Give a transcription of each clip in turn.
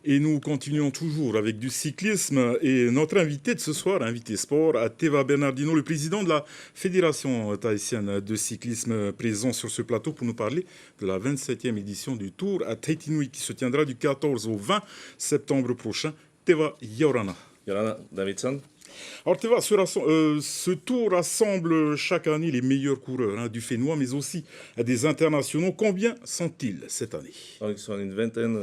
Et nous continuons toujours avec du cyclisme et notre invité de ce soir, invité sport, Teva Bernardino, le président de la Fédération tahitienne de cyclisme, présent sur ce plateau pour nous parler de la 27e édition du Tour à Tahiti Nui qui se tiendra du 14 au 20 septembre prochain. Teva Yorana. Yorana Davidson. Alors Teva, ce tour rassemble chaque année les meilleurs coureurs du Fénois, mais aussi des internationaux. Combien sont-ils cette année? Ils sont une vingtaine.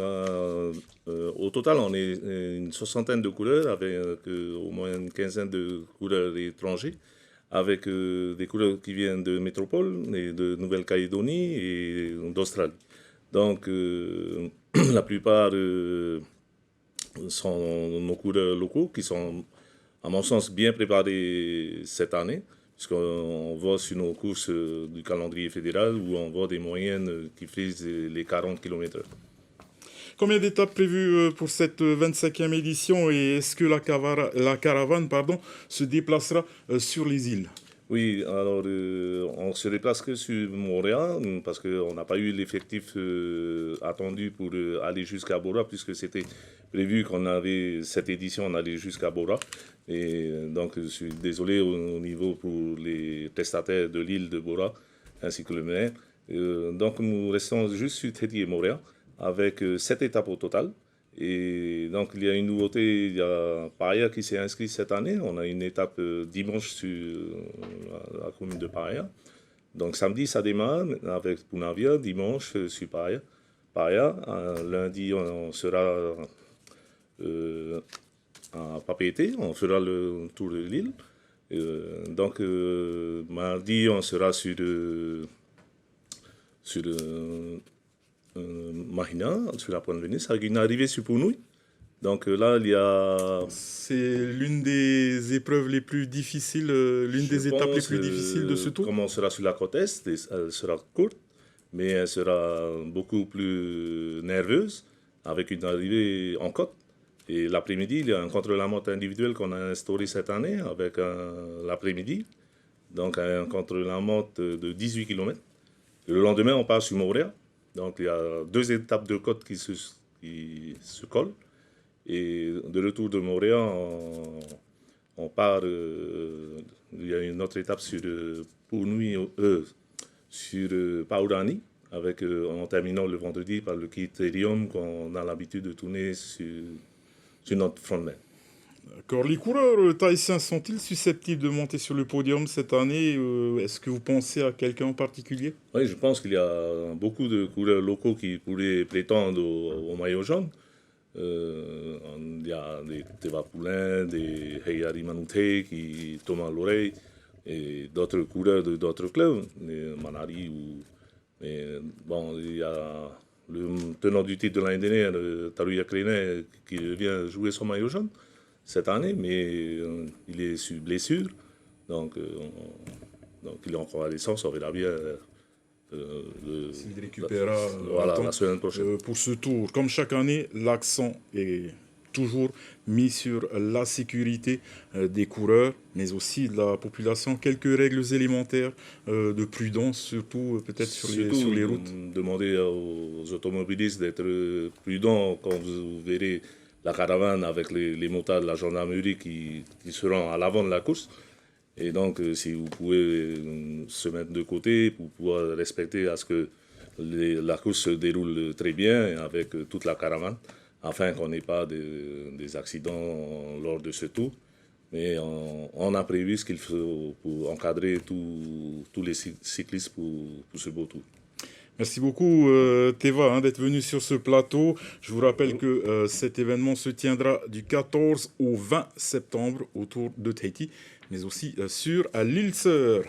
Au total, on est une soixantaine de coureurs, avec au moins une quinzaine de coureurs étrangers, avec des coureurs qui viennent de métropole, et de Nouvelle-Calédonie et d'Australie. Donc, la plupart sont nos coureurs locaux qui sont, à mon sens, bien préparés cette année, puisqu'on voit sur nos courses du calendrier fédéral où on voit des moyennes qui frisent les 40 km/h. Combien d'étapes prévues pour cette 25e édition et est-ce que la caravane se déplacera sur les îles? Oui, alors on se déplace que sur Montréal parce qu'on n'a pas eu l'effectif attendu pour aller jusqu'à Bora, puisque c'était prévu qu'on avait cette édition, on allait jusqu'à Bora. Et donc je suis désolé au niveau pour les prestataires de l'île de Bora ainsi que le maire. Donc nous restons juste sur Tahiti et Montréal avec 7 étapes au total. Et donc, il y a une nouveauté, il y a Paria qui s'est inscrit cette année. On a une étape dimanche sur la commune de Paria. Donc, samedi, ça démarre avec Punavia, dimanche sur Paria. Lundi, on sera à Papeete, on fera le tour de l'île. Donc, mardi, on sera sur Mahina, sur la pointe de Venise, avec une arrivée sur Punui. Donc là, il y a... C'est l'une des épreuves les plus difficiles, l'une des étapes les plus difficiles de ce tour. Comme on sera sur la côte Est, elle sera courte, mais elle sera beaucoup plus nerveuse, avec une arrivée en côte. Et l'après-midi, il y a un contre-la-montre individuel qu'on a instauré cette année, avec l'après-midi. Donc un contre-la-montre de 18 km. Le lendemain, on part sur Montréal. Donc, il y a 2 étapes de côte qui se collent. Et de retour de Montréal, on part. Il y a une autre étape sur Punui, sur Paurani, en terminant le vendredi par le critérium qu'on a l'habitude de tourner sur notre frontman. D'accord. Les coureurs tahitiens sont-ils susceptibles de monter sur le podium cette année? Est-ce que vous pensez à quelqu'un en particulier? Oui, je pense qu'il y a beaucoup de coureurs locaux qui pourraient prétendre au maillot jaune. Il y a des Teva Poulain, des Heiari Manute, Thomas Lorey, et d'autres coureurs d'autres clubs, des Manari. Mais bon, il y a le tenant du titre de l'année dernière, Taruya Krene, qui vient jouer son maillot jaune cette année, mais il est sur blessure, donc il est encore à l'essence, on verra bien s'il récupérera la semaine prochaine. Pour ce tour. Comme chaque année, l'accent est toujours mis sur la sécurité des coureurs, mais aussi de la population. Quelques règles élémentaires de prudence, surtout peut-être sur les routes. Demander aux automobilistes d'être prudents quand vous verrez la caravane avec les motards de la gendarmerie qui seront à l'avant de la course. Et donc, si vous pouvez se mettre de côté pour pouvoir respecter à ce que la course se déroule très bien avec toute la caravane, afin qu'on n'ait pas des accidents lors de ce tour. Mais on a prévu ce qu'il faut pour encadrer tous les cyclistes pour ce beau tour. Merci beaucoup Teva d'être venu sur ce plateau. Je vous rappelle que cet événement se tiendra du 14 au 20 septembre autour de Tahiti, mais aussi sur l'île Sœur.